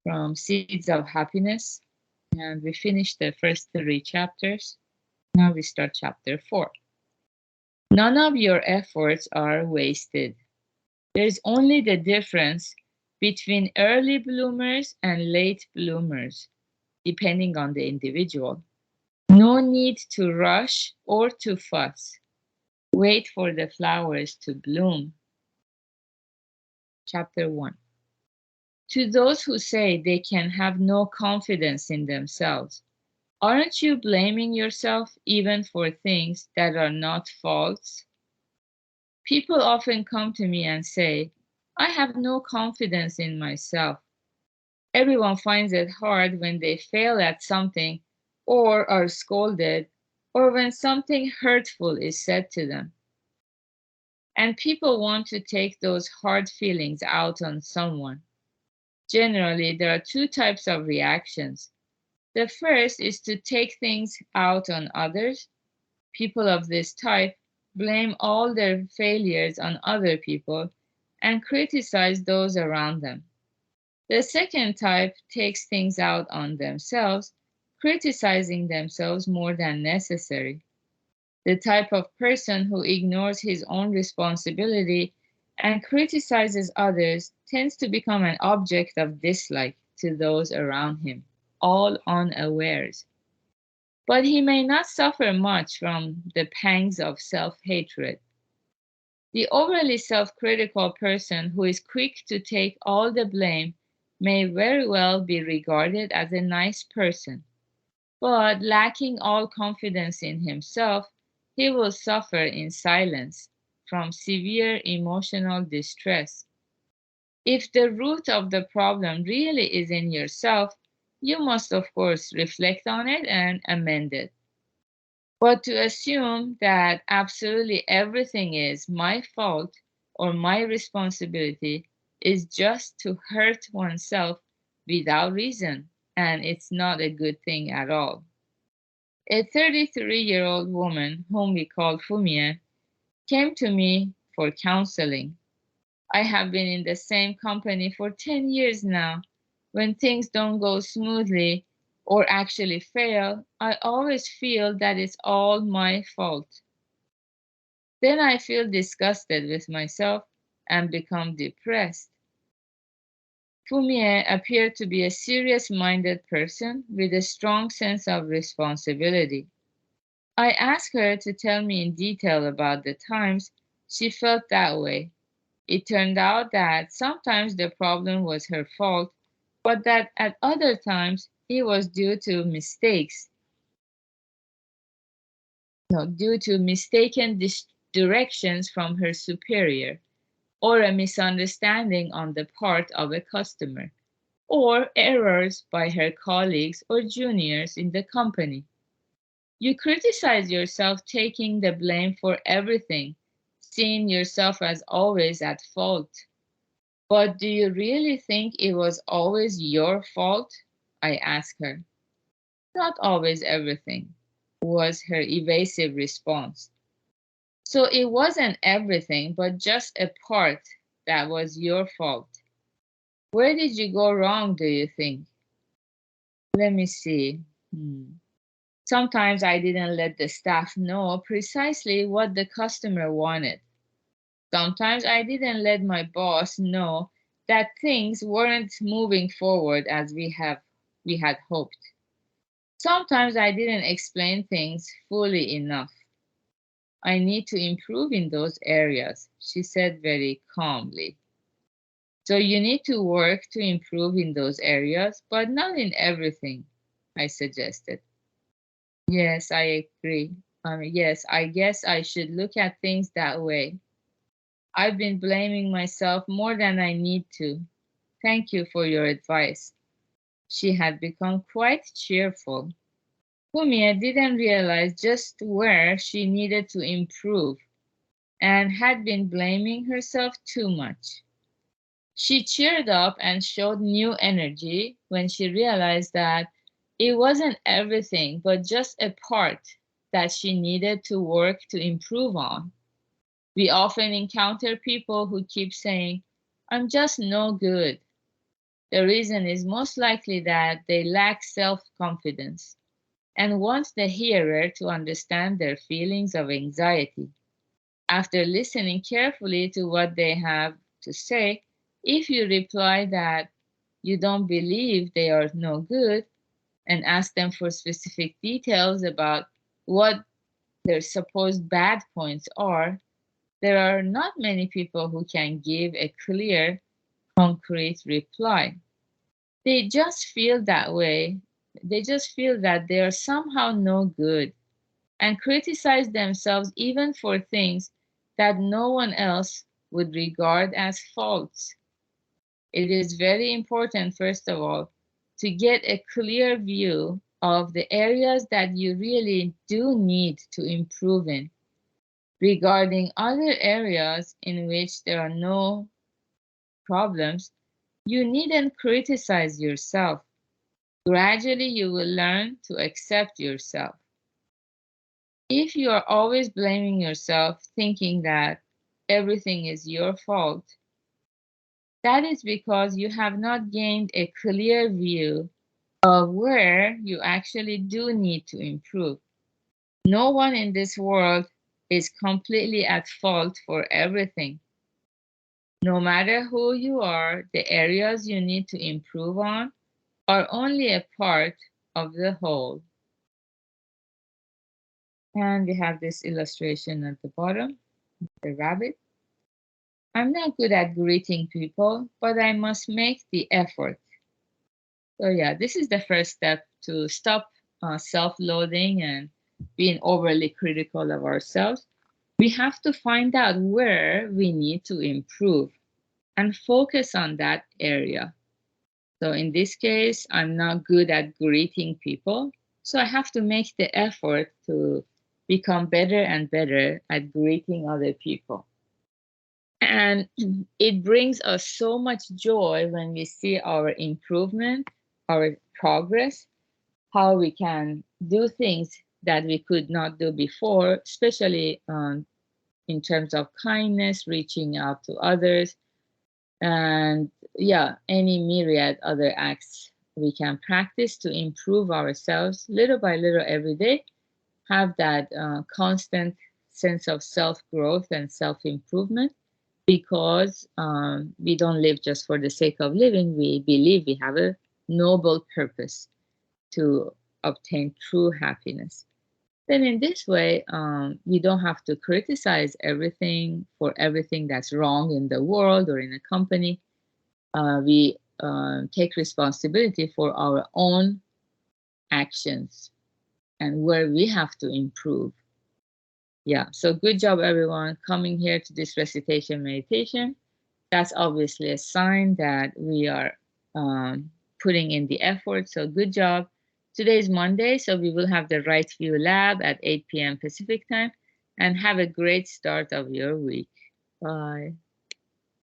from Seeds of Happiness. And we finished the first three chapters. Now we start chapter 4. None of your efforts are wasted. There's only the difference between early bloomers and late bloomers, depending on the individual. No need to rush or to fuss. Wait for the flowers to bloom. Chapter 1. To those who say they can have no confidence in themselves, aren't you blaming yourself even for things that are not faults? People often come to me and say, I have no confidence in myself. Everyone finds it hard when they fail at something or are scolded or when something hurtful is said to them. And people want to take those hard feelings out on someone. Generally, there are two types of reactions. The first is to take things out on others. People of this type blame all their failures on other people and criticize those around them. The second type takes things out on themselves, criticizing themselves more than necessary. The type of person who ignores his own responsibility and criticizes others tends to become an object of dislike to those around him, all unawares. But he may not suffer much from the pangs of self hatred. The overly self critical person who is quick to take all the blame may very well be regarded as a nice person, but lacking all confidence in himself, he will suffer in silence from severe emotional distress. If the root of the problem really is in yourself, you must, of course, reflect on it and amend it. But to assume that absolutely everything is my fault or my responsibility is just to hurt oneself without reason, and it's not a good thing at all. A 33-year-old woman, whom we call Fumie, came to me for counseling. I have been in the same company for 10 years now. When things don't go smoothly or actually fail, I always feel that it's all my fault. Then I feel disgusted with myself and become depressed. Fumie appeared to be a serious minded person with a strong sense of responsibility. I asked her to tell me in detail about the times she felt that way. It turned out that sometimes the problem was her fault, but that at other times it was due to mistaken directions from her superior, or a misunderstanding on the part of a customer, or errors by her colleagues or juniors in the company. You criticize yourself taking the blame for everything, seeing yourself as always at fault. But do you really think it was always your fault? I asked her. Not always everything, was her evasive response. So it wasn't everything, but just a part that was your fault. Where did you go wrong, do you think? Let me see. Sometimes I didn't let the staff know precisely what the customer wanted. Sometimes I didn't let my boss know that things weren't moving forward as we had hoped. Sometimes I didn't explain things fully enough. I need to improve in those areas, she said very calmly. So you need to work to improve in those areas, but not in everything, I suggested. Yes, I agree. Yes, I guess I should look at things that way. I've been blaming myself more than I need to. Thank you for your advice. She had become quite cheerful. Fumia didn't realize just where she needed to improve and had been blaming herself too much. She cheered up and showed new energy when she realized that it wasn't everything but just a part that she needed to work to improve on. We often encounter people who keep saying, I'm just no good. The reason is most likely that they lack self-confidence and want the hearer to understand their feelings of anxiety. After listening carefully to what they have to say, if you reply that you don't believe they are no good and ask them for specific details about what their supposed bad points are, there are not many people who can give a clear, concrete reply. They just feel that way. They just feel that they are somehow no good and criticize themselves even for things that no one else would regard as faults. It is very important, first of all, to get a clear view of the areas that you really do need to improve in. Regarding other areas in which there are no problems, you needn't criticize yourself. Gradually, you will learn to accept yourself. If you are always blaming yourself, thinking that everything is your fault, that is because you have not gained a clear view of where you actually do need to improve. No one in this world is completely at fault for everything. No matter who you are, the areas you need to improve on are only a part of the whole. And we have this illustration at the bottom, the rabbit. I'm not good at greeting people, but I must make the effort. So yeah, this is the first step to stop self-loathing and being overly critical of ourselves. We have to find out where we need to improve and focus on that area. So in this case, I'm not good at greeting people. So I have to make the effort to become better and better at greeting other people. And it brings us so much joy when we see our improvement, our progress, how we can do things that we could not do before, especially in terms of kindness, reaching out to others, and yeah, any myriad other acts we can practice to improve ourselves little by little every day, have that constant sense of self-growth and self-improvement, because we don't live just for the sake of living. We believe we have a noble purpose to obtain true happiness. Then in this way, we don't have to criticize everything for everything that's wrong in the world or in a company. We take responsibility for our own actions and where we have to improve. Yeah, so good job, everyone, coming here to this recitation meditation. That's obviously a sign that we are putting in the effort. So good job. Today is Monday, so we will have the Right View Lab at 8 p.m. Pacific time. And have a great start of your week. Bye.